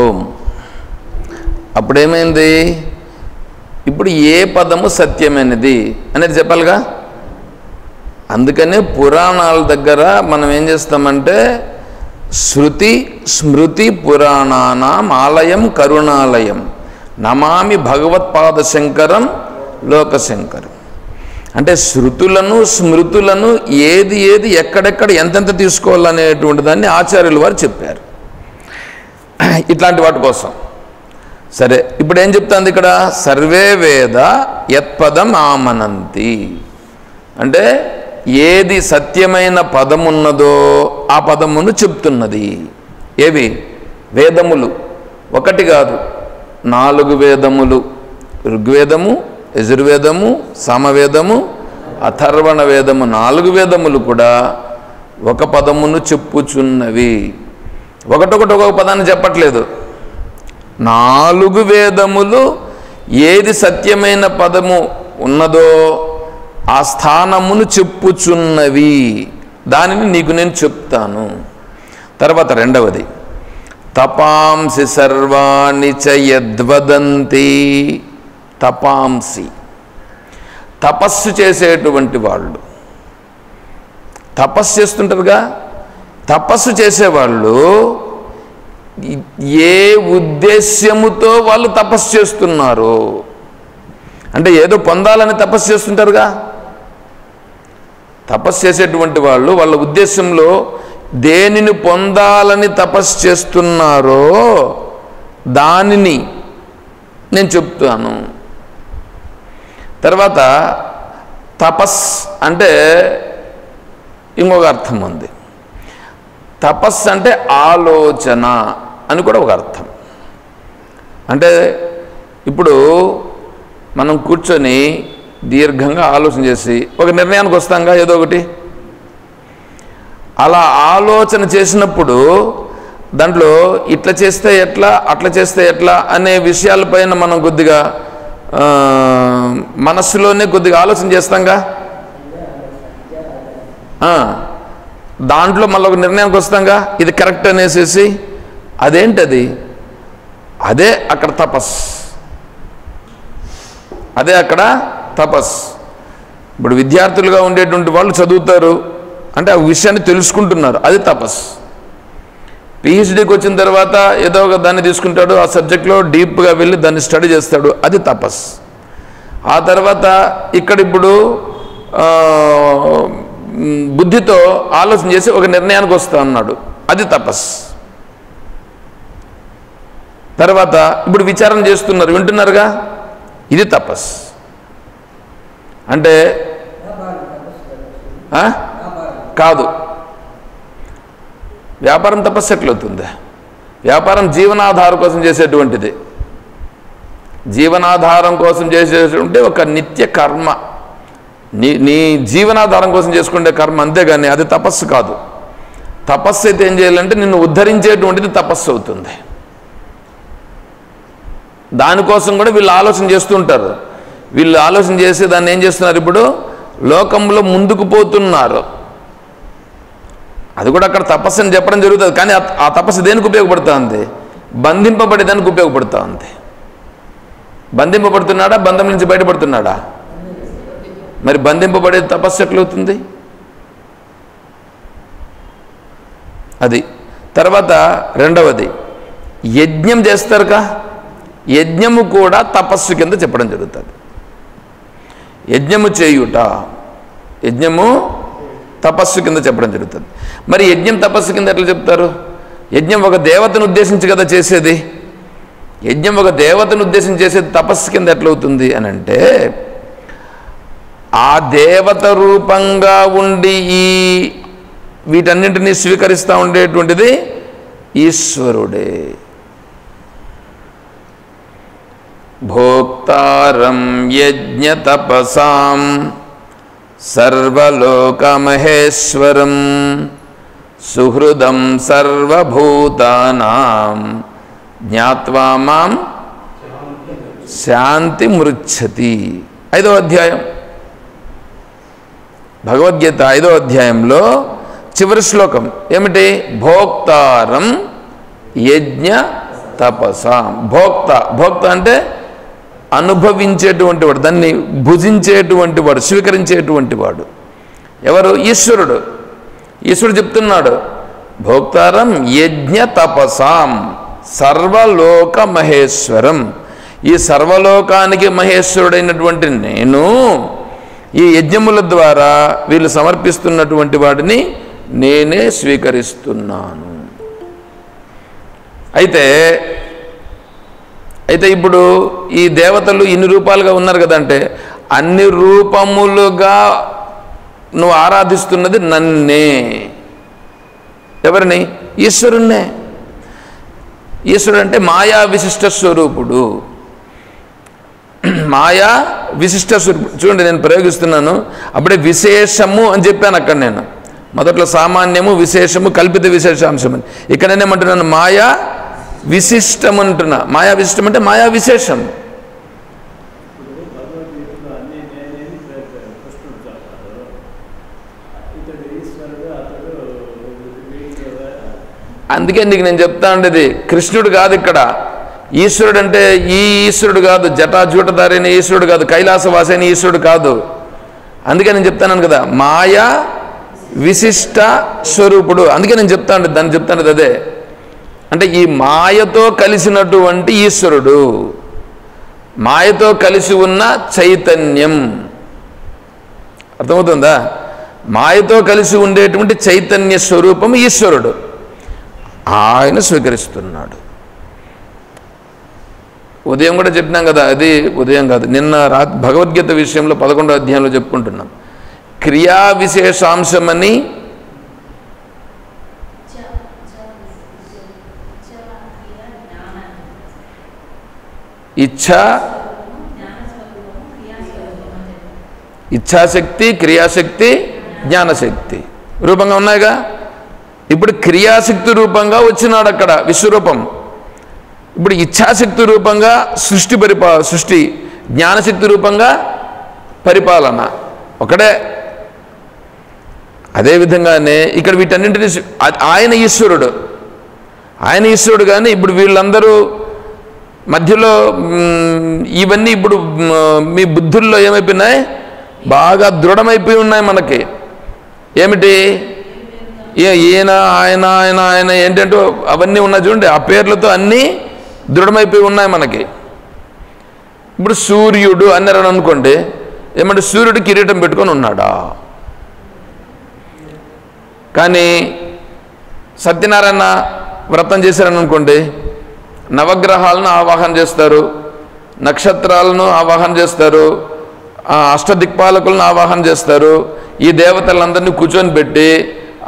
ఓం. అప్పుడేమైంది? ఇప్పుడు ఏ పదము సత్యమైనది అనేది చెప్పాలిగా. అందుకనే పురాణాల దగ్గర మనం ఏం చేస్తామంటే శృతి స్మృతి పురాణానాం ఆలయం కరుణాలయం నమామి భగవత్పాద శంకరం లోకశంకరం. అంటే శృతులను స్మృతులను ఏది ఏది ఎక్కడెక్కడ ఎంతెంత తీసుకోవాలనేటువంటి దాన్ని ఆచార్యులు వారు చెప్పారు ఇట్లాంటి వాటి కోసం. సరే, ఇప్పుడు ఏం చెప్తుంది ఇక్కడ? సర్వే వేద యత్పదం ఆమనంతి అంటే ఏది సత్యమైన పదమున్నదో ఆ పదమును చెప్తున్నది. ఏవి? వేదములు. ఒకటి కాదు, 4 వేదములు. ఋగ్వేదము, యజుర్వేదము, సామవేదము, అథర్వణ వేదము, 4 వేదములు కూడా ఒక పదమును చెప్పుచున్నవి. ఒకటొకటి ఒక్కొక్క పదాన్ని చెప్పట్లేదు. 4 వేదములు ఏది సత్యమైన పదము ఉన్నదో ఆ స్థానమును చెప్పుచున్నవి. దానిని నీకు నేను చెప్తాను. తర్వాత రెండవది, తపాంసి సర్వాణి చ యద్వదంతి. తపాంసి తపస్సు చేసేటువంటి వాళ్ళు, తపస్సు చేస్తుంటారుగా. తపస్సు చేసేవాళ్ళు ఏ ఉద్దేశ్యముతో వాళ్ళు తపస్సు చేస్తున్నారు అంటే ఏదో పొందాలని తపస్సు చేస్తుంటారుగా. తపస్సు చేసేటువంటి వాళ్ళు వాళ్ళ ఉద్దేశంలో దేనిని పొందాలని తపస్సు చేస్తున్నారో దానిని నేను చెప్తాను. తర్వాత తపస్ అంటే ఇంకొక అర్థం ఉంది. తపస్సు అంటే ఆలోచన అని కూడా ఒక అర్థం. అంటే ఇప్పుడు మనం కూర్చొని దీర్ఘంగా ఆలోచన చేసి ఒక నిర్ణయానికి వస్తాంగా ఏదో ఒకటి. అలా ఆలోచన చేసినప్పుడు దాంట్లో ఇట్లా చేస్తే ఎట్లా, అట్లా చేస్తే ఎట్లా అనే విషయాలపైన మనం కొద్దిగా మనస్సులోనే కొద్దిగా ఆలోచన చేస్తాంగా. దాంట్లో మళ్ళీ ఒక నిర్ణయానికి వస్తాంగా, ఇది కరెక్ట్ అనేసేసి. అదేంటది? అదే అక్కడ తపస్. అదే అక్కడ తపస్. ఇప్పుడు విద్యార్థులుగా ఉండేటువంటి వాళ్ళు చదువుతారు అంటే ఆ విషయాన్ని తెలుసుకుంటున్నారు, అది తపస్. పిహెచ్డీకి వచ్చిన తర్వాత ఏదో ఒక దాన్ని తీసుకుంటాడు, ఆ సబ్జెక్ట్లో డీప్గా వెళ్ళి దాన్ని స్టడీ చేస్తాడు, అది తపస్. ఆ తర్వాత ఇక్కడ ఇప్పుడు బుద్ధితో ఆలోచన చేసి ఒక నిర్ణయానికి వస్తా అన్నాడు, అది తపస్. తర్వాత ఇప్పుడు విచారణ చేస్తున్నారు, వింటున్నారుగా, ఇది తపస్. అంటే కాదు, వ్యాపారం తపస్సు ఎట్లవుతుంది? వ్యాపారం జీవనాధారం కోసం చేసేటువంటిది. జీవనాధారం కోసం చేసేటువంటి ఒక నిత్య కర్మ, నీ జీవనాధారం కోసం చేసుకునే కర్మ, అంతేగాని అది తపస్సు కాదు. తపస్సు అయితే ఏం చేయాలంటే నిన్ను ఉద్ధరించేటువంటిది తపస్సు అవుతుంది. దానికోసం కూడా వీళ్ళు ఆలోచన చేస్తుంటారు. వీళ్ళు ఆలోచన చేసి దాన్ని ఏం చేస్తున్నారు? ఇప్పుడు లోకంలో ముందుకు పోతున్నారు. అది కూడా అక్కడ తపస్సు అని చెప్పడం జరుగుతుంది. కానీ ఆ తపస్సు దేనికి ఉపయోగపడుతూ ఉంది? బంధింపబడేదానికి ఉపయోగపడుతూ ఉంది. బంధింపబడుతున్నాడా? బంధం నుంచి బయటపడుతున్నాడా? మరి బంధింపబడేది తపస్సు ఎట్లవుతుంది? అది. తర్వాత రెండవది, యజ్ఞం చేస్తారుగా, యజ్ఞము కూడా తపస్సు కింద చెప్పడం జరుగుతుంది. యజ్ఞము చేయుట, యజ్ఞము తపస్సు కింద చెప్పడం జరుగుతుంది. మరి యజ్ఞం తపస్సు కింద ఎట్లా చెప్తారు? యజ్ఞం ఒక దేవతను ఉద్దేశించి కదా చేసేది. యజ్ఞం ఒక దేవతను ఉద్దేశించి చేసేది తపస్సు కింద ఎట్లవుతుంది అని అంటే, ఆ దేవత రూపంగా ఉండి ఈ వీటన్నింటినీ స్వీకరిస్తూ ఉండేటువంటిది ఈశ్వరుడే. భోక్తారం యజ్ఞ తపసాం సర్వలోకమహేశ్వరం సుహృదం సర్వభూతానాం జ్ఞాత్వా మాం శాంతి మృచ్చతి. 5వ అధ్యాయం భగవద్గీత 5వ అధ్యాయంలో చివరి శ్లోకం ఏమిటి? భోక్తారం యజ్ఞ తపసాం. భోక్త అంటే అనుభవించేటువంటి వాడు, దాన్ని భుజించేటువంటి వాడు, స్వీకరించేటువంటి వాడు ఎవరు? ఈశ్వరుడు. ఈశ్వరుడు చెప్తున్నాడు భోక్తారం యజ్ఞ తపసాం సర్వలోక మహేశ్వరం. ఈ సర్వలోకానికి మహేశ్వరుడైనటువంటి నేను ఈ యజ్ఞముల ద్వారా వీళ్ళు సమర్పిస్తున్నటువంటి వాడిని నేనే స్వీకరిస్తున్నాను. అయితే ఇప్పుడు ఈ దేవతలు ఇన్ని రూపాలుగా ఉన్నారు కదంటే అన్ని రూపములుగా నువ్వు ఆరాధిస్తున్నది నన్నే. ఎవరిని? ఈశ్వరుణ్ణే. ఈశ్వరుడు అంటే మాయా విశిష్ట స్వరూపుడు. మాయా విశిష్ట స్వరూపుడు. చూడండి, నేను ప్రయోగిస్తున్నాను. అప్పుడే విశేషము అని చెప్పాను అక్కడ. నేను మొదట్లో సామాన్యము, విశేషము, కల్పిత విశేషాంశం అని. ఇక్కడ నేనేమంటున్నాను? మాయా విశిష్టం అంటున్నా. మాయా విశిష్టం అంటే మాయా విశేషం. అందుకే నీకు నేను చెప్తా ఉండేది కృష్ణుడు కాదు ఇక్కడ ఈశ్వరుడు అంటే. ఈ ఈశ్వరుడు కాదు, జటాజూటధారైన ఈశ్వరుడు కాదు, కైలాసవాసైన ఈశ్వరుడు కాదు. అందుకే నేను చెప్తాను కదా మాయా విశిష్ట స్వరూపుడు. అందుకే నేను చెప్తాను దాన్ని చెప్తాను అదే. అంటే ఈ మాయతో కలిసినటువంటి ఈశ్వరుడు, మాయతో కలిసి ఉన్న చైతన్యం. అర్థమవుతుందా? మాయతో కలిసి ఉండేటువంటి చైతన్య స్వరూపం ఈశ్వరుడు. ఆయన స్వీకరిస్తున్నాడు. ఉదయం కూడా చెప్పినాం కదా, అది ఉదయం కాదు నిన్న భగవద్గీత విషయంలో 11వ అధ్యాయంలో చెప్పుకుంటున్నాం. క్రియా విశేషాంశమని ఇచ్ఛాశక్తి, క్రియాశక్తి, జ్ఞానశక్తి రూపంగా ఉన్నాయిగా. ఇప్పుడు క్రియాశక్తి రూపంగా వచ్చినాడు అక్కడ విశ్వరూపం. ఇప్పుడు ఇచ్ఛాశక్తి రూపంగా సృష్టి, జ్ఞానశక్తి రూపంగా పరిపాలన ఒకడే. అదేవిధంగానే ఇక్కడ వీటన్నింటినీ ఆయన ఈశ్వరుడు, కానీ ఇప్పుడు వీళ్ళందరూ మధ్యలో ఇవన్నీ ఇప్పుడు మీ బుద్ధుల్లో ఏమైపోయినాయి? బాగా దృఢమైపోయి ఉన్నాయి మనకి. ఏమిటి? ఈయన, ఆయన, ఆయన, ఆయన ఏంటంటూ అవన్నీ ఉన్నాయి చూడండి. ఆ పేర్లతో అన్నీ దృఢమైపోయి ఉన్నాయి మనకి. ఇప్పుడు సూర్యుడు అన్నారని అనుకోండి, ఏమంటే సూర్యుడు కిరీటం పెట్టుకొని ఉన్నాడా? కానీ సత్యనారాయణ వ్రతం చేశారని అనుకోండి, నవగ్రహాలను ఆవాహన చేస్తారు, నక్షత్రాలను ఆవాహన చేస్తారు, అష్టదిక్పాలకులను ఆవాహన చేస్తారు. ఈ దేవతలందరినీ కూర్చొని పెట్టి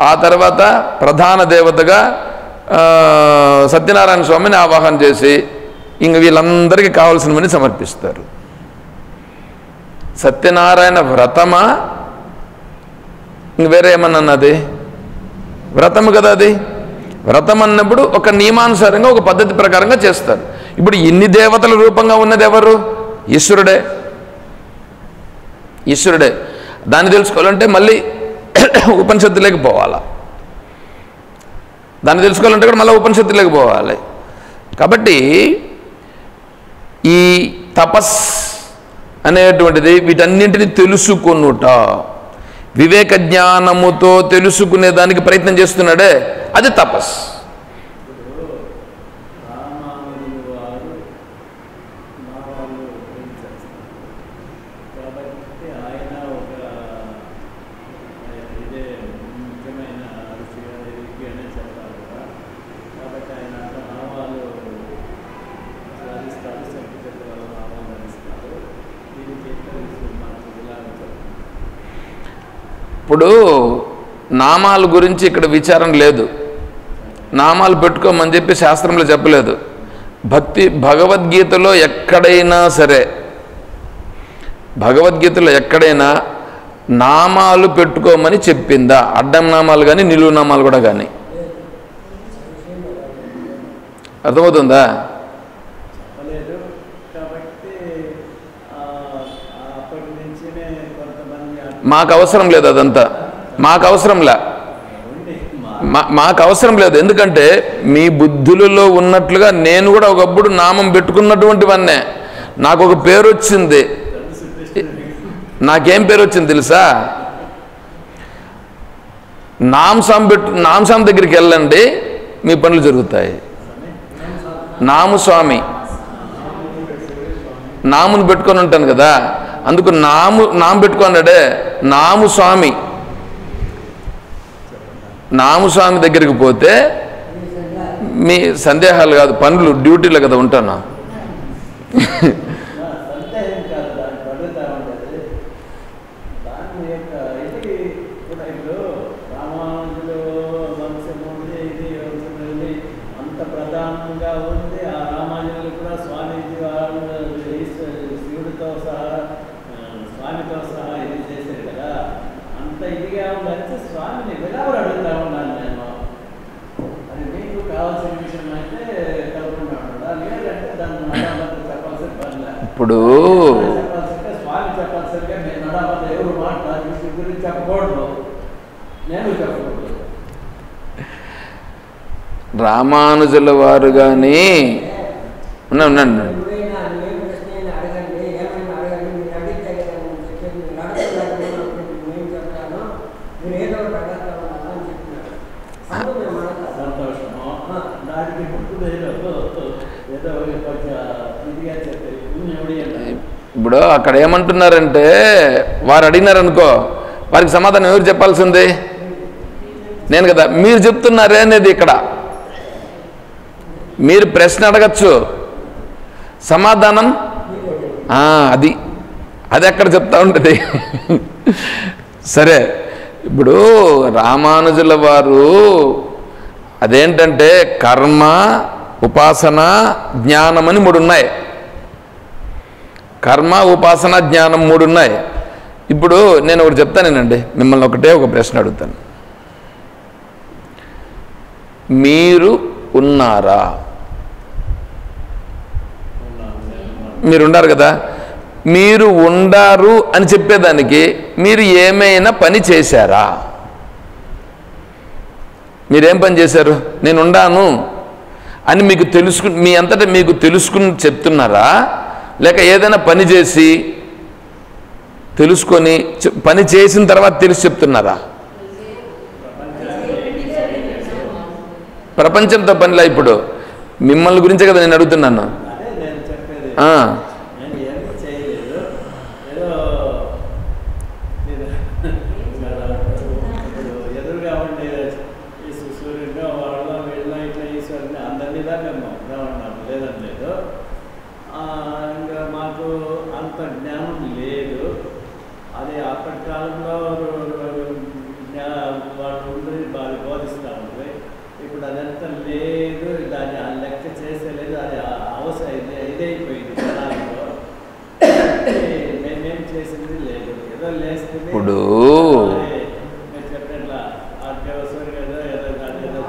ఆ తర్వాత ప్రధాన దేవతగా సత్యనారాయణ స్వామిని ఆవాహన చేసి ఇంక వీళ్ళందరికీ కావాల్సినవన్నీ సమర్పిస్తారు. సత్యనారాయణ వ్రతమా ఇంక వేరే ఏమన్నా అన్నది? వ్రతము కదా అది. వ్రతం అన్నప్పుడు ఒక నియమానుసారంగా ఒక పద్ధతి ప్రకారంగా చేస్తారు. ఇప్పుడు ఇన్ని దేవతల రూపంగా ఉన్నది ఎవరు? ఈశ్వరుడే. దాన్ని తెలుసుకోవాలంటే మళ్ళీ ఉపనిషత్తులోకి పోవాలా. దాన్ని తెలుసుకోవాలంటే కూడా మళ్ళీ ఉపనిషత్తులోకి పోవాలి. కాబట్టి ఈ తపస్ అనేటువంటిది వీటన్నింటినీ తెలుసుకొనుట, వివేక జ్ఞానముతో తెలుసుకునే దానికి ప్రయత్నం చేస్తున్నాడే, అది తపస్. ఇప్పుడు నామాల గురించి ఇక్కడ విచారం లేదు. నామాలు పెట్టుకోమని చెప్పి శాస్త్రంలో చెప్పలేదు. భగవద్గీతలో ఎక్కడైనా సరే, భగవద్గీతలో ఎక్కడైనా నామాలు పెట్టుకోమని చెప్పిందా? అడ్డం నామాలు కానీ నిలువు నామాలు కూడా కానీ. అర్థమవుతుందా? మాకు అవసరం లేదు, అదంతా మాకు అవసరంలే. మాకు అవసరం లేదు. ఎందుకంటే మీ బుద్ధులలో ఉన్నట్లుగా నేను కూడా ఒకప్పుడు నామం పెట్టుకున్నటువంటివన్నే. నాకు ఒక పేరు వచ్చింది. నాకేం పేరు వచ్చింది తెలుసా? నామస్వామి దగ్గరికి వెళ్ళండి, మీ పనులు జరుగుతాయి. నామస్వామి, నామును పెట్టుకొని ఉంటాను కదా, అందుకు నాము పెట్టుకున్నాడే నామస్వామి. నామస్వామి దగ్గరికి పోతే మీ సందేహాలు కాదు, పనులు డ్యూటీలో కదా ఉంటాను. ఇప్పుడు రామానుజుల వారు కానీ ఉన్నాను. ఇప్పుడు అక్కడ ఏమంటున్నారంటే, వారు అడిగినారనుకో, వారికి సమాధానం ఎవరు చెప్పాల్సింది? నేను కదా. మీరు చెప్తున్నారే అనేది ఇక్కడ. మీరు ప్రశ్న అడగచ్చు, సమాధానం అది ఎక్కడ చెప్తా ఉంటుంది. సరే, ఇప్పుడు రామానుజుల వారు అదేంటంటే కర్మ, ఉపాసన, జ్ఞానం అని 3 ఉన్నాయి. కర్మ, ఉపాసన, జ్ఞానం 3 ఉన్నాయి. ఇప్పుడు నేను ఒకటి చెప్తానేనండి, మిమ్మల్ని ఒక ప్రశ్న అడుగుతాను. మీరు ఉన్నారా? మీరు ఉన్నారు కదా. మీరు ఉండారు అని చెప్పేదానికి మీరు ఏమైనా పని చేశారా? మీరేం పని చేశారు? నేను ఉండాను అని మీకు మీ అంతటా మీకు తెలుసుకుని చెప్తున్నారా, లేక ఏదైనా పని చేసి తెలుసుకొని పని చేసిన తర్వాత తెలిసి చెప్తున్నారా? ప్రపంచంతో పనిలా. ఇప్పుడు మిమ్మల్ని గురించే కదా నేను అడుగుతున్నాను.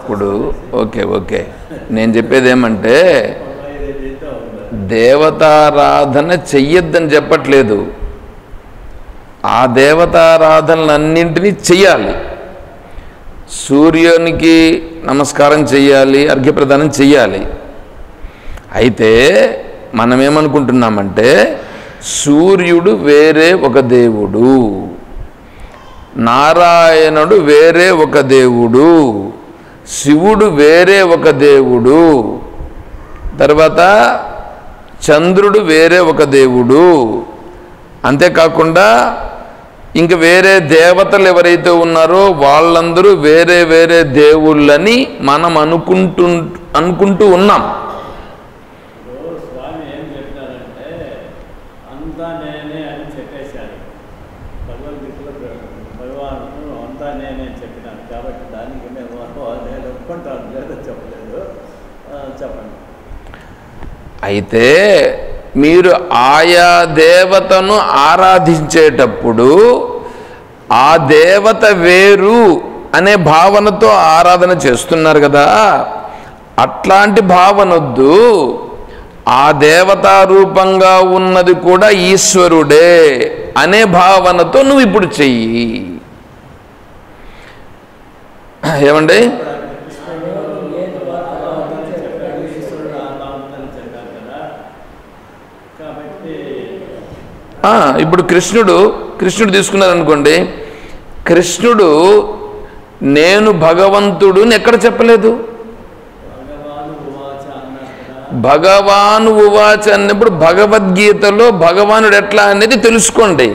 ఇప్పుడు ఓకే నేను చెప్పేది ఏమంటే, దేవతారాధన చెయ్యొద్దని చెప్పట్లేదు. ఆ దేవతారాధనలన్నింటినీ చెయ్యాలి. సూర్యునికి నమస్కారం చెయ్యాలి, అర్ఘ్యప్రదానం చెయ్యాలి. అయితే మనం ఏమనుకుంటున్నామంటే, సూర్యుడు వేరే ఒక దేవుడు, నారాయణుడు వేరే ఒక దేవుడు, శివుడు వేరే ఒక దేవుడు, తర్వాత చంద్రుడు వేరే ఒక దేవుడు, అంతేకాకుండా ఇంక వేరే దేవతలు ఎవరైతే ఉన్నారో వాళ్ళందరూ వేరే వేరే దేవుళ్ళని మనం అనుకుంటూ ఉన్నాం. అయితే మీరు ఆయా దేవతను ఆరాధించేటప్పుడు ఆ దేవత వేరు అనే భావనతో ఆరాధన చేస్తున్నారు కదా. అట్లాంటి భావనొద్దు. ఆ దేవతా రూపంగా ఉన్నది కూడా ఈశ్వరుడే అనే భావనతో నువ్వు ఇప్పుడు చెయ్యి. ఏమండి? ఇప్పుడు కృష్ణుడు తీసుకున్నారనుకోండి, కృష్ణుడు నేను భగవంతుడు ఎక్కడ చెప్పలేదు. భగవాను ఉవాచ అన్నప్పుడు భగవద్గీతలో భగవానుడు ఎట్లా అనేది తెలుసుకోండి.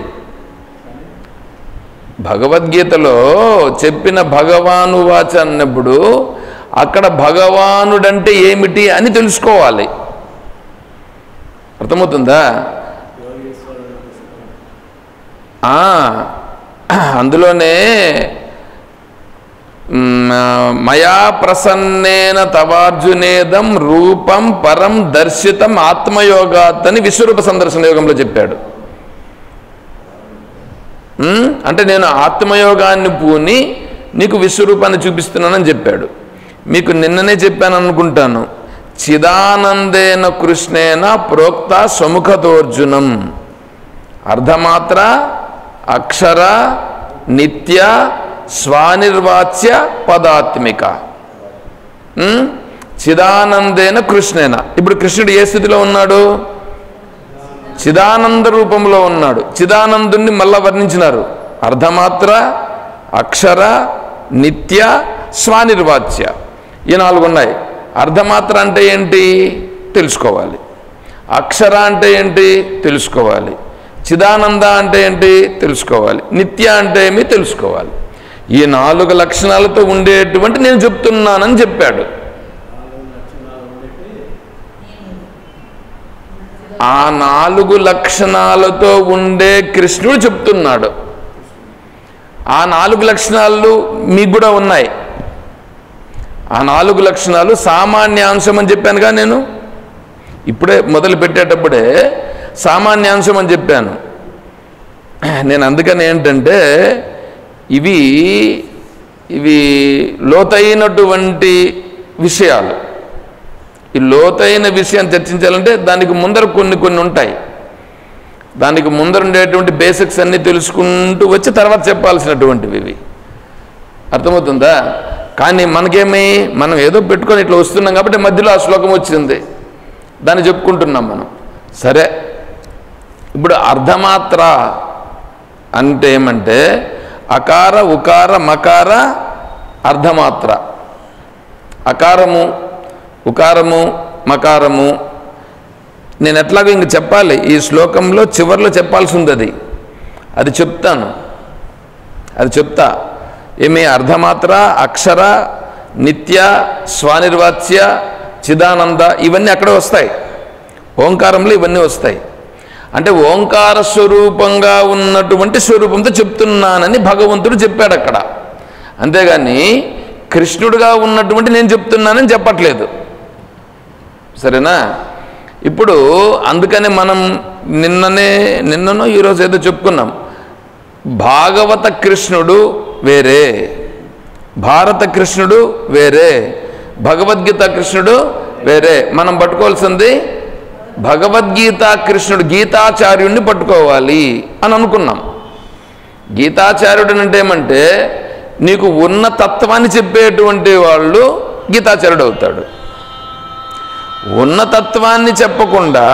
భగవద్గీతలో చెప్పిన భగవాను ఉవాచ అన్నప్పుడు అక్కడ భగవానుడంటే ఏమిటి అని తెలుసుకోవాలి. అర్థమవుతుందా? అందులోనే మయా ప్రసన్నేన తవార్జునేదం రూపం పరం దర్శితం ఆత్మయోగాత్ అని విశ్వరూప సందర్శన యోగంలో చెప్పాడు. అంటే నేను ఆత్మయోగాన్ని పూని నీకు విశ్వరూపాన్ని చూపిస్తున్నానని చెప్పాడు. మీకు నిన్ననే చెప్పాను అనుకుంటాను, చిదానందేన కృష్ణేన ప్రోక్త స్వముఖతోర్జునం అర్ధమాత్ర అక్షర నిత్య స్వానిర్వాచ్య పదాత్మిక చిదానందేన కృష్ణేన. ఇప్పుడు కృష్ణుడు ఏ స్థితిలో ఉన్నాడు? చిదానంద రూపంలో ఉన్నాడు. చిదానందుని మళ్ళా వర్ణించినారు. అర్ధమాత్ర అక్షర నిత్య స్వానిర్వాచ్య ఈ 4 ఉన్నాయి. అర్ధమాత్ర అంటే ఏంటి తెలుసుకోవాలి. అక్షర అంటే ఏంటి తెలుసుకోవాలి. చిదానంద అంటే ఏంటి తెలుసుకోవాలి. నిత్య అంటే ఏమి తెలుసుకోవాలి. ఈ 4 లక్షణాలతో ఉండేటువంటి నేను చెప్తున్నానని చెప్పాడు. ఆ 4 లక్షణాలతో ఉండే కృష్ణుడు చెప్తున్నాడు. ఆ 4 లక్షణాలు మీకు కూడా ఉన్నాయి. ఆ 4 లక్షణాలు సామాన్యాంశం అని చెప్పానుగా నేను. ఇప్పుడే మొదలు పెట్టేటప్పుడే సామాన్యాంశం అని చెప్పాను నేను. అందుకని ఏంటంటే ఇవి లోతైనటువంటి విషయాలు. ఈ లోతైన విషయాన్ని చర్చించాలంటే దానికి ముందర కొన్ని ఉంటాయి. దానికి ముందర ఉండేటువంటి బేసిక్స్ అన్నీ తెలుసుకుంటూ వచ్చి తర్వాత చెప్పాల్సినటువంటివి ఇవి. అర్థమవుతుందా? కానీ మనకేమి, మనం ఏదో పెట్టుకొని ఇట్లా వస్తున్నాం కాబట్టి మధ్యలో ఆ శ్లోకం వచ్చింది, దాన్ని చెప్పుకుంటున్నాం మనం. సరే, ఇప్పుడు అర్ధమాత్ర అంటే ఏమంటే అకార ఉకార మకార అర్ధమాత్ర. అకారము ఉకారము మకారము నేను ఎట్లాగో ఇంక చెప్పాలి. ఈ శ్లోకంలో చివరిలో చెప్పాల్సి ఉంది. అది చెప్తాను, అది చెప్తా. ఏమి అర్ధమాత్ర అక్షర నిత్య స్వానిర్వాచ్య చిదానంద ఇవన్నీ అక్కడే వస్తాయి. ఓంకారంలో ఇవన్నీ వస్తాయి. అంటే ఓంకార స్వరూపంగా ఉన్నటువంటి స్వరూపంతో చెప్తున్నానని భగవంతుడు చెప్పాడు అక్కడ. అంతేగాని కృష్ణుడుగా ఉన్నటువంటి నేను చెప్తున్నానని చెప్పట్లేదు. సరేనా? ఇప్పుడు అందుకని మనం నిన్ననో ఈరోజు ఏదో చెప్పుకున్నాం. భాగవత కృష్ణుడు వేరే, భారత కృష్ణుడు వేరే, భగవద్గీత కృష్ణుడు వేరే. మనం పట్టుకోవాల్సింది భగవద్గీత కృష్ణుడు, గీతాచార్యుడిని పట్టుకోవాలి అని అనుకున్నాం. గీతాచార్యుడు అంటే ఏమంటే నీకు ఉన్న తత్వాన్ని చెప్పేటువంటి వాళ్ళు గీతాచార్యుడు అవుతాడు. ఉన్న తత్వాన్ని చెప్పకుండా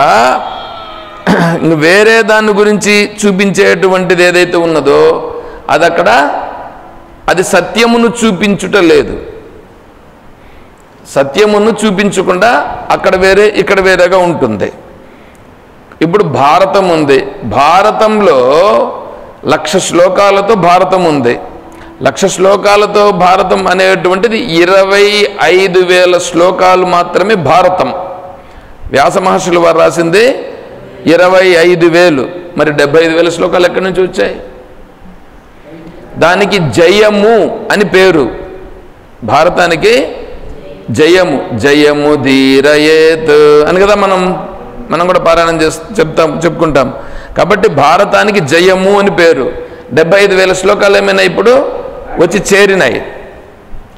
వేరే దాని గురించి చూపించేటువంటిది ఏదైతే ఉన్నదో అది సత్యమును చూపించుట లేదు. సత్యమును చూపించకుండా అక్కడ వేరే ఇక్కడ వేరేగా ఉంటుంది. ఇప్పుడు భారతం ఉంది. భారతంలో 1,00,000 శ్లోకాలతో భారతం ఉంది. 1,00,000 శ్లోకాలతో భారతం అనేటువంటిది 25,000 శ్లోకాలు మాత్రమే భారతం. వ్యాస మహర్షులు వారు రాసింది 25,000. మరి 75,000 శ్లోకాలు ఎక్కడి నుంచి వచ్చాయి? దానికి జయము అని పేరు. భారతానికి జయము, జయము ధీరయేత్ అని కదా మనం కూడా పారాయణం చెప్పుకుంటాం. కాబట్టి భారతానికి జయము అని పేరు. 75,000 శ్లోకాలు ఏమైనా ఇప్పుడు వచ్చి చేరినాయి.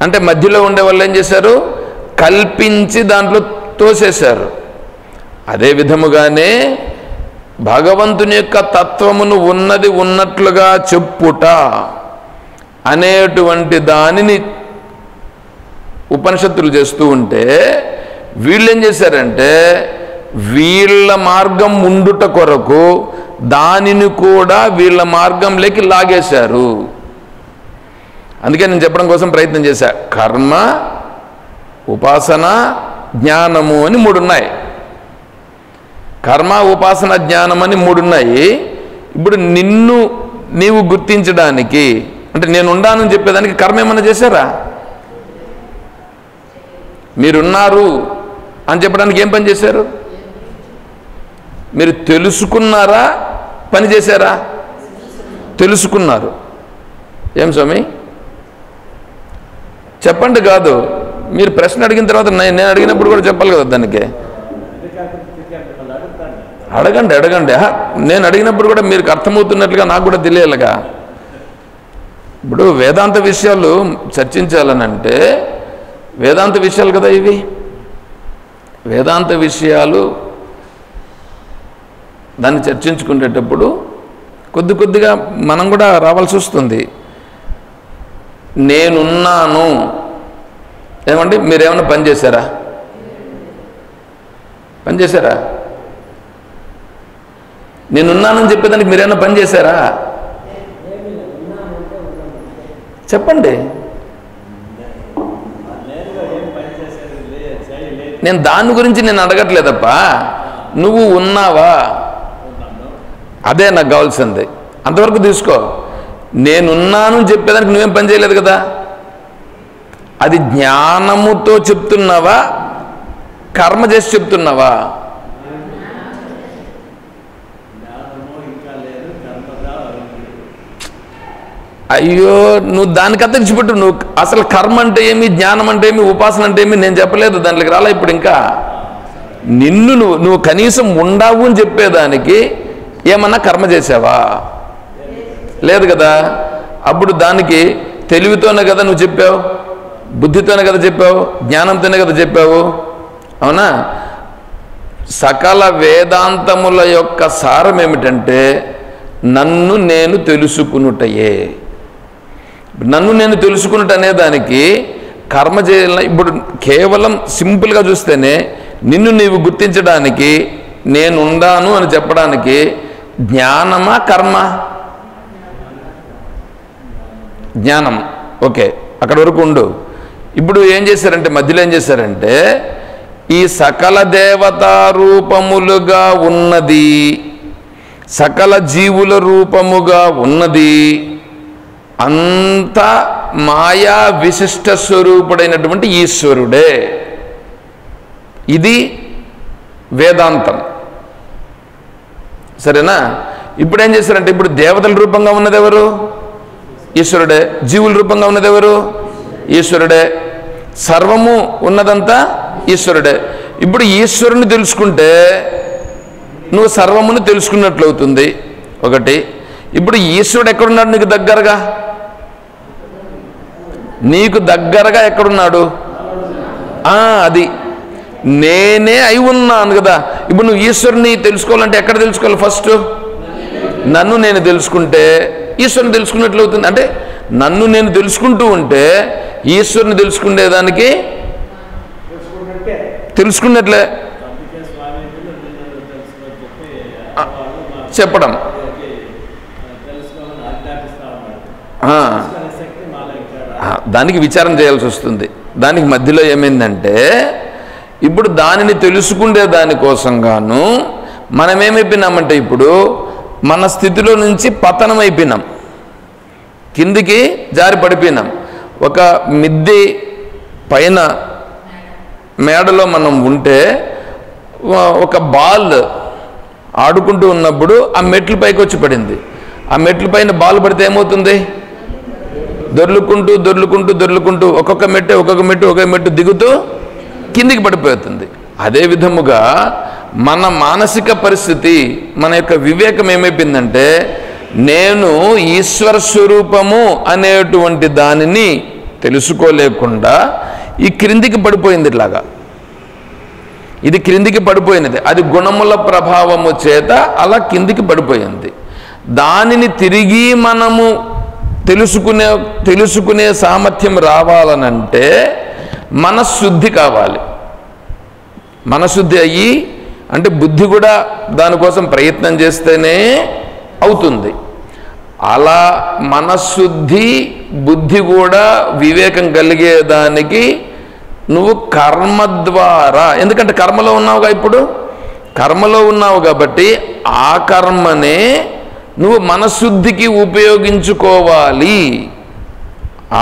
అంటే మధ్యలో ఉండే వాళ్ళు ఏం చేశారు? కల్పించి దాంట్లో తోసేశారు. అదే విధముగానే భగవంతుని యొక్క తత్వమును ఉన్నది ఉన్నట్లుగా చెప్పుట అనేటువంటి దానిని ఉపనిషత్తులు చేస్తూ ఉంటే వీళ్ళు ఏం చేశారంటే వీళ్ళ మార్గం ఉండుట కొరకు దానిని కూడా వీళ్ళ మార్గంలోకి లాగేశారు. అందుకే నేను చెప్పడం కోసం ప్రయత్నం చేశా. కర్మ, ఉపాసన, జ్ఞానము అని 3 ఉన్నాయి. కర్మ, ఉపాసన, జ్ఞానం అని 3 ఉన్నాయి. ఇప్పుడు నిన్ను నీవు గుర్తించడానికి అంటే నేనున్నానని చెప్పేదానికి కర్మ ఏమన్నా చేశారా? మీరున్నారు అని చెప్పడానికి ఏం పని చేశారు? మీరు తెలుసుకున్నారా, పని చేశారా? తెలుసుకున్నారు. ఏం స్వామి చెప్పండి. కాదు, మీరు ప్రశ్న అడిగిన తర్వాత నేను అడిగినప్పుడు కూడా చెప్పాలి కదా దానికి. అడగండి అడగండి. నేను అడిగినప్పుడు కూడా మీకు అర్థమవుతున్నట్లుగా నాకు కూడా తెలియాలిగా. ఇప్పుడు వేదాంత విషయాలు చర్చించాలనంటే వేదాంత విషయాలు కదా ఇవి. వేదాంత విషయాలు దాన్ని చర్చించుకునేటప్పుడు కొద్దిగా మనం కూడా రావాల్సి వస్తుంది. నేనున్నాను ఏమండి, మీరేమన్నా పని చేశారా? పని చేశారా? నేనున్నానని చెప్పేదానికి మీరేమన్నా పని చేశారా? చెప్పండి. నేను దాని గురించి నేను అడగట్లేదప్ప. నువ్వు ఉన్నావా, అదే నాకు కావాల్సింది. అంతవరకు తీసుకో. నేనున్నాను చెప్పేదానికి నువ్వేం పని చేయలేదు కదా. అది జ్ఞానముతో చెప్తున్నావా, కర్మ చేసి చెప్తున్నావా? అయ్యో, నువ్వు దానికంతా ఇచ్చిపెట్టు. నువ్వు అసలు కర్మ అంటే ఏమి, జ్ఞానం అంటే ఏమి, ఉపాసన అంటే ఏమి నేను చెప్పలేదు. దాంట్లోకి రాలా ఇప్పుడు. ఇంకా నువ్వు కనీసం ఉండవు అని చెప్పేదానికి ఏమన్నా కర్మ చేసావా? లేదు కదా. అప్పుడు దానికి తెలివితోనే కదా నువ్వు చెప్పావు, బుద్ధితోనే కదా చెప్పావు, జ్ఞానంతోనే కదా చెప్పావు. అవునా? సకల వేదాంతముల యొక్క సారం ఏమిటంటే నన్ను నేను తెలుసుకునుటయే. నన్ను నేను తెలుసుకున్నట్టు అనేదానికి కర్మ చేయాల. ఇప్పుడు కేవలం సింపుల్గా చూస్తేనే నిన్ను నీవు గుర్తించడానికి, నేనుండాను అని చెప్పడానికి జ్ఞానమా కర్మ? జ్ఞానం. ఓకే, అక్కడ వరకు ఉండు. ఇప్పుడు ఏం చేశారంటే మధ్యలో ఏం చేశారంటే ఈ సకల దేవతా రూపములుగా ఉన్నది, సకల జీవుల రూపముగా ఉన్నది అంతా మాయా విశిష్ట స్వరూపుడైనటువంటి ఈశ్వరుడే. ఇది వేదాంతం. సరేనా? ఇప్పుడు ఏం చేశారంటే ఇప్పుడు దేవతల రూపంగా ఉన్నది ఎవరు? ఈశ్వరుడే. జీవుల రూపంగా ఉన్నది ఎవరు? ఈశ్వరుడే. సర్వము ఉన్నదంతా ఈశ్వరుడే. ఇప్పుడు ఈశ్వరుని తెలుసుకుంటే నువ్వు సర్వమును తెలుసుకున్నట్లు అవుతుంది. ఒకటి. ఇప్పుడు ఈశ్వరుడు ఎక్కడున్నాడు నీకు దగ్గరగా? నీకు దగ్గరగా ఎక్కడున్నాడు? అది నేనే అయి ఉన్నాను కదా. ఇప్పుడు నువ్వు ఈశ్వరుని తెలుసుకోవాలంటే ఎక్కడ తెలుసుకోవాలి? ఫస్ట్ నన్ను నేను తెలుసుకుంటే ఈశ్వరుని తెలుసుకున్నట్లు అవుతుంది. అంటే నన్ను నేను తెలుసుకుంటూ ఉంటే ఈశ్వరుని తెలుసుకునేదానికి తెలుసుకున్నట్లే చెప్పడం. దానికి విచారం చేయాల్సి వస్తుంది. దానికి మధ్యలో ఏమైందంటే ఇప్పుడు దానిని తెలుసుకునే దానికోసం గాను మనం ఏమైపోయినామంటే ఇప్పుడు మన స్థితిలో నుంచి పతనం అయిపోయినాం, కిందికి జారి పడిపోయినాం. ఒక మిద్దె పైన మేడలో మనం ఉంటే ఒక బాల్ ఆడుకుంటూ ఉన్నప్పుడు ఆ మెట్ల పైకి వచ్చి పడింది. ఆ మెట్ల పైన బాల్ పడితే ఏమవుతుంది? దొర్లుకుంటూ దొర్లుకుంటూ దొర్లుకుంటూ ఒక్కొక్క మెట్టు దిగుతూ కిందికి పడిపోతుంది. అదే విధముగా మన మానసిక పరిస్థితి, మన యొక్క వివేకం ఏమైపోయిందంటే నేను ఈశ్వర స్వరూపము అనేటువంటి దానిని తెలుసుకోలేకుండా ఈ క్రిందికి పడిపోయింది. ఇట్లాగా ఇది క్రిందికి పడిపోయినది. అది గుణముల ప్రభావము చేత అలా కిందికి పడిపోయింది. దానిని తిరిగి మనము తెలుసుకునే సామర్థ్యం రావాలనంటే మనశుద్ధి కావాలి. మనశుద్ధి అయ్యి అంటే బుద్ధి కూడా దానికోసం ప్రయత్నం చేస్తేనే అవుతుంది. అలా మనశుద్ధి బుద్ధి కూడా వివేకం కలిగేదానికి నువ్వు కర్మ ద్వారా, ఎందుకంటే కర్మలో ఉన్నావుగా, ఇప్పుడు కర్మలో ఉన్నావు కాబట్టి ఆ కర్మనే నువ్వు మనశుద్ధికి ఉపయోగించుకోవాలి.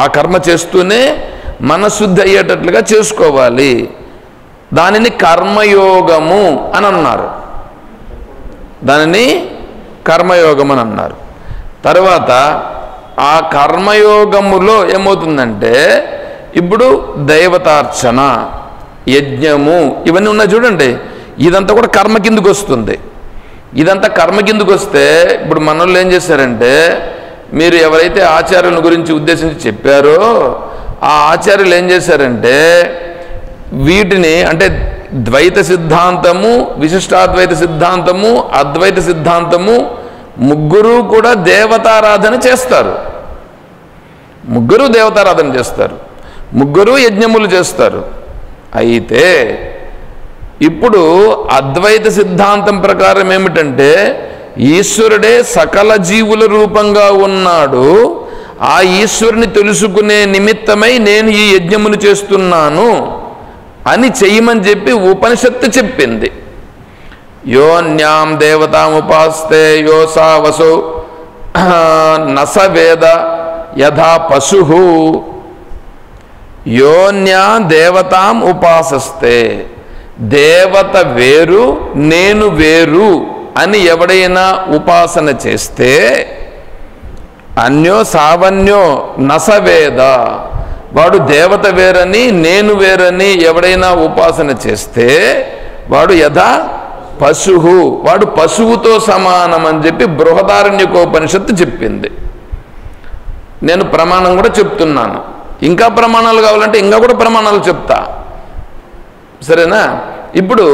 ఆ కర్మ చేస్తూనే మనశుద్ధి అయ్యేటట్లుగా చేసుకోవాలి. దానిని కర్మయోగము అని అన్నారు. దానిని కర్మయోగం అని అన్నారు. తర్వాత ఆ కర్మయోగములో ఏమవుతుందంటే ఇప్పుడు దైవతార్చన, యజ్ఞము ఇవన్నీ ఉన్నాయి చూడండి. ఇదంతా కూడా కర్మ కిందకు వస్తుంది. ఇదంతా కర్మ కిందకు వస్తే ఇప్పుడు మనోళ్ళు ఏం చేశారంటే, మీరు ఎవరైతే ఆచార్యుల గురించి ఉద్దేశించి చెప్పారో ఆ ఆచార్యులు ఏం చేశారంటే వీటిని అంటే ద్వైత సిద్ధాంతము, విశిష్టాద్వైత సిద్ధాంతము, అద్వైత సిద్ధాంతము ముగ్గురు కూడా దేవతారాధన చేస్తారు. ముగ్గురు దేవతారాధన చేస్తారు, ముగ్గురు యజ్ఞములు చేస్తారు. అయితే ఇప్పుడు అద్వైత సిద్ధాంతం ప్రకారం ఏమిటంటే ఈశ్వరుడే సకల జీవుల రూపంగా ఉన్నాడు. ఆ ఈశ్వరుని తెలుసుకునే నిమిత్తమై నేను ఈ యజ్ఞమును చేస్తున్నాను అని చెయ్యమని చెప్పి ఉపనిషత్తు చెప్పింది. యోన్యాం దేవతాముపాస్తే యోసా వసో నస వేద యథా పశు యోన్యా దేవతాం ఉపాసస్తే. దేవత వేరు నేను వేరు అని ఎవడైనా ఉపాసన చేస్తే అన్యో సావన్యో నసవేద, వాడు దేవత వేరని నేను వేరని ఎవడైనా ఉపాసన చేస్తే వాడు యథా పశువు, వాడు పశువుతో సమానం అని చెప్పి బృహదారణ్యకోపనిషత్తు చెప్పింది. నేను ప్రమాణం కూడా చెప్తున్నాను. ఇంకా ప్రమాణాలు కావాలంటే ఇంకా కూడా ప్రమాణాలు చెప్తా, సరేనా? ఇప్పుడు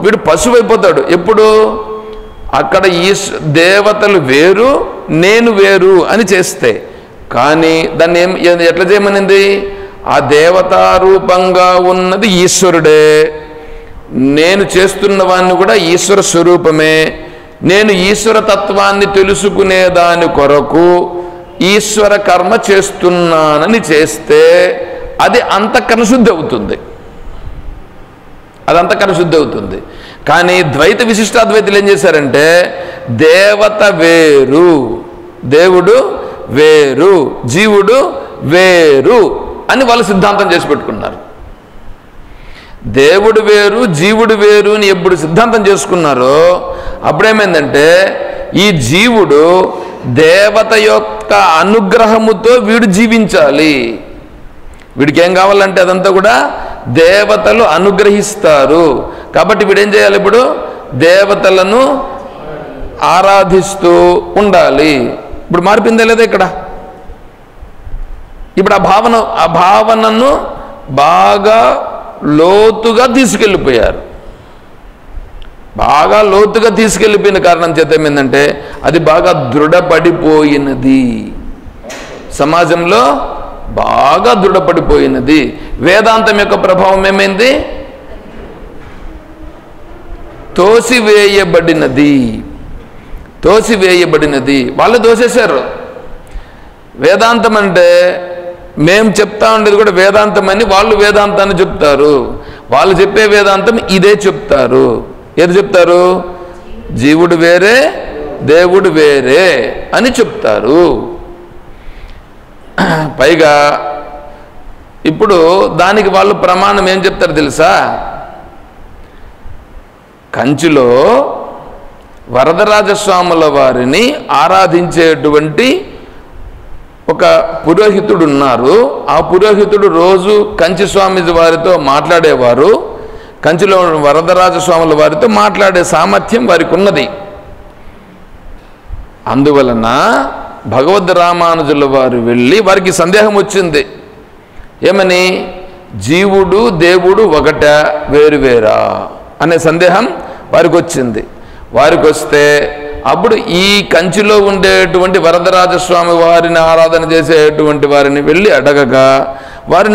వీడు పశువు అయిపోతాడు ఎప్పుడు? అక్కడ దేవతలు వేరు నేను వేరు అని చేస్తే. కానీ దాన్ని ఎట్లా చేయమనింది? ఆ దేవతారూపంగా ఉన్నది ఈశ్వరుడే, నేను చేస్తున్న వాడిని కూడా ఈశ్వర స్వరూపమే. నేను ఈశ్వర తత్వాన్ని తెలుసుకునే దాని కొరకు ఈశ్వర కర్మ చేస్తున్నానని చేస్తే అది అంతఃకరణ శుద్ధి అవుతుంది. అది అంతఃకరణ శుద్ధి అవుతుంది. కానీ ద్వైత విశిష్టాద్వైతులు ఏం చేశారంటే దేవత వేరు, దేవుడు వేరు, జీవుడు వేరు అని వాళ్ళు సిద్ధాంతం చేసి పెట్టుకున్నారు. దేవుడు వేరు జీవుడు వేరు అని ఎప్పుడు సిద్ధాంతం చేసుకున్నారో అప్పుడేమైందంటే ఈ జీవుడు దేవత యొక్క అనుగ్రహముతో వీడు జీవించాలి. వీడికి ఏం కావాలంటే అదంతా కూడా దేవతలు అనుగ్రహిస్తారు. కాబట్టి వీడేం చేయాలి? ఇప్పుడు దేవతలను ఆరాధిస్తూ ఉండాలి. ఇప్పుడు మార్పిందే లేదా ఇక్కడ? ఇప్పుడు ఆ భావనను బాగా లోతుగా తీసుకెళ్ళిపోయారు. బాగా లోతుగా తీసుకెళ్ళిపోయిన కారణం చేత ఏమైందంటే అది బాగా దృఢపడిపోయినది, సమాజంలో బాగా దృఢపడిపోయినది. వేదాంతం యొక్క ప్రభావం ఏమైంది? తోసివేయబడినది. వాళ్ళు దోసేశారు. వేదాంతం అంటే మేము చెప్తా ఉండేది కూడా వేదాంతం అని వాళ్ళు వేదాంతాన్ని చెప్తారు. వాళ్ళు చెప్పే వేదాంతం ఇదే చెప్తారు. ఏది చెప్తారు? జీవుడు వేరే దేవుడు వేరే అని చెప్తారు. పైగా ఇప్పుడు దానికి వాళ్ళు ప్రమాణం ఏం చెప్తారు తెలుసా? కంచిలో వరదరాజస్వాముల వారిని ఆరాధించేటువంటి ఒక పురోహితుడు ఉన్నారు. ఆ పురోహితుడు రోజు కంచి స్వామీజీ వారితో మాట్లాడేవారు. కంచిలో వరదరాజస్వాముల వారితో మాట్లాడే సామర్థ్యం వారికి ఉన్నది. అందువలన భగవద్ రామానుజుల వారు వెళ్ళి వారికి సందేహం వచ్చింది. ఏమని? జీవుడు దేవుడు ఒకట వేరువేరా అనే సందేహం వారికి వచ్చింది. వారికి వస్తే అప్పుడు ఈ కంచిలో ఉండేటువంటి వరదరాజస్వామి వారిని ఆరాధన చేసేటువంటి వారిని వెళ్ళి అడగగా వారు